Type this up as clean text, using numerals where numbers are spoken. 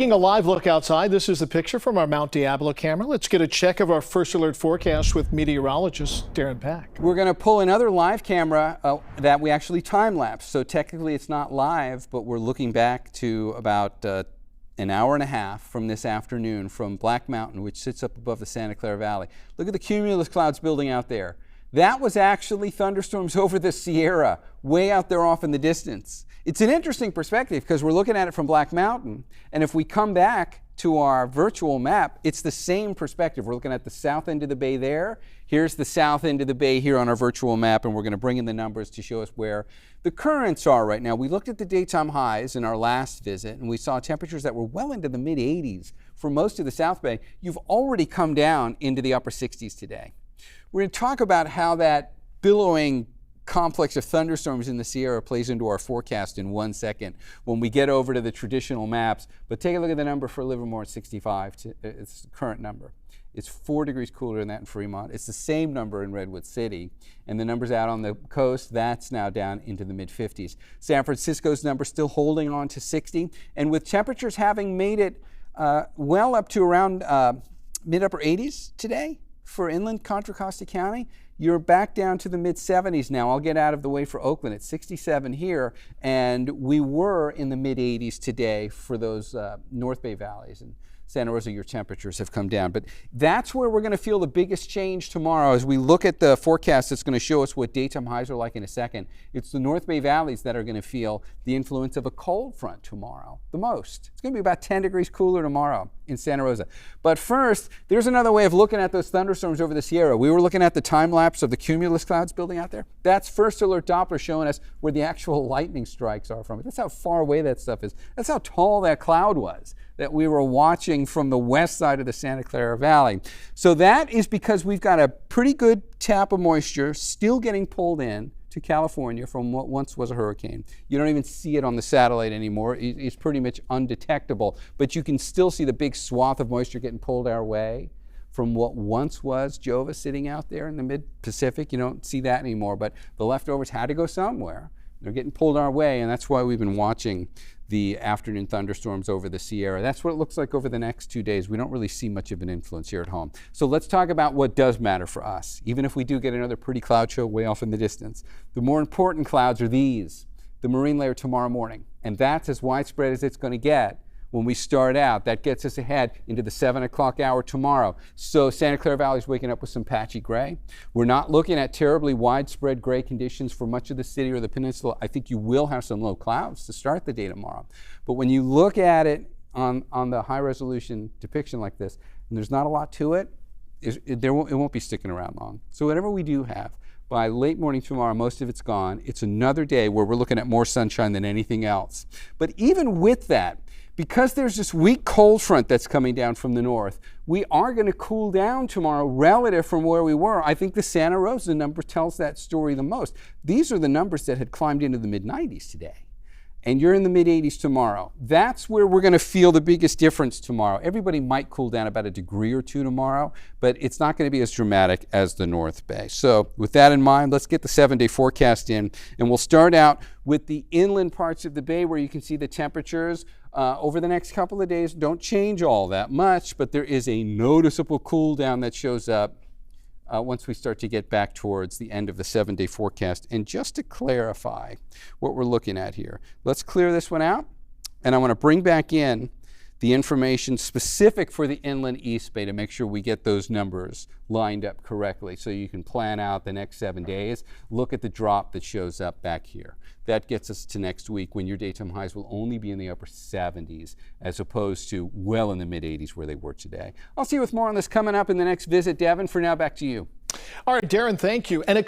Taking a live look outside, this is the picture from our Mount Diablo camera. Let's get a check of our first alert forecast with meteorologist Darren Peck. We're going to pull another live camera that we actually time-lapse. So technically it's not live, but we're looking back to about an hour and a half from this afternoon from Black Mountain, which sits up above the Santa Clara Valley. Look at the cumulus clouds building out there. That was actually thunderstorms over the Sierra, way out there off in the distance. It's an interesting perspective because we're looking at it from Black Mountain, and if we come back to our virtual map, it's the same perspective. We're looking at the south end of the bay there. Here's the south end of the bay here on our virtual map, and we're going to bring in the numbers to show us where the currents are right now. We looked at the daytime highs in our last visit, and we saw temperatures that were well into the mid-80s for most of the South Bay. You've already come down into the upper 60s today. We're going to talk about how that billowing complex of thunderstorms in the Sierra plays into our forecast in 1 second when we get over to the traditional maps. But take a look at the number for Livermore at 65. It's the current number. It's 4 degrees cooler than that in Fremont. It's the same number in Redwood City. And the numbers out on the coast, that's now down into the mid-50s. San Francisco's number still holding on to 60. And with temperatures having made it well up to around mid-upper 80s today for inland Contra Costa County, you're back down to the mid-70s now. I'll get out of the way for Oakland at 67 here, and we were in the mid-80s today for those North Bay valleys. And Santa Rosa, your temperatures have come down. But that's where we're going to feel the biggest change tomorrow as we look at the forecast that's going to show us what daytime highs are like in a second. It's the North Bay valleys that are going to feel the influence of a cold front tomorrow the most. It's going to be about 10 degrees cooler tomorrow in Santa Rosa. But first, there's another way of looking at those thunderstorms over the Sierra. We were looking at the time lapse of the cumulus clouds building out there. That's first alert Doppler showing us where the actual lightning strikes are from it. That's how far away that stuff is. That's how tall that cloud was that we were watching from the west side of the Santa Clara Valley. So that is because we've got a pretty good tap of moisture still getting pulled in to California from what once was a hurricane. You don't even see it on the satellite anymore. It's pretty much undetectable, but you can still see the big swath of moisture getting pulled our way from what once was Jova sitting out there in the mid-Pacific. You don't see that anymore, but the leftovers had to go somewhere. They're getting pulled our way, and that's why we've been watching the afternoon thunderstorms over the Sierra. That's what it looks like over the next 2 days. We don't really see much of an influence here at home. So let's talk about what does matter for us, even if we do get another pretty cloud show way off in the distance. The more important clouds are these, the marine layer tomorrow morning, and that's as widespread as it's going to get. When we start out, that gets us ahead into the 7 o'clock hour tomorrow. So Santa Clara Valley is waking up with some patchy gray. We're not looking at terribly widespread gray conditions for much of the city or the peninsula. I think you will have some low clouds to start the day tomorrow. But when you look at it on the high resolution depiction like this, and there's not a lot to it, it won't be sticking around long. So whatever we do have, by late morning tomorrow, most of it's gone. It's another day where we're looking at more sunshine than anything else. But even with that, because there's this weak cold front that's coming down from the north, we are going to cool down tomorrow relative from where we were. I think the Santa Rosa number tells that story the most. These are the numbers that had climbed into the mid-90s today. And you're in the mid-80s tomorrow. That's where we're going to feel the biggest difference tomorrow. Everybody might cool down about a degree or two tomorrow, but it's not going to be as dramatic as the North Bay. So with that in mind, let's get the 7-day forecast in, and we'll start out with the inland parts of the bay where you can see the temperatures over the next couple of days don't change all that much, but there is a noticeable cool down that shows up once we start to get back towards the end of the 7-day forecast. And just to clarify what we're looking at here, let's clear this one out, and I want to bring back in the information specific for the inland East Bay to make sure we get those numbers lined up correctly so you can plan out the next 7 days. Look at the drop that shows up back here. That gets us to next week when your daytime highs will only be in the upper 70s as opposed to well in the mid-80s where they were today. I'll see you with more on this coming up in the next visit. Devin, for now, back to you. All right, Darren, thank you. And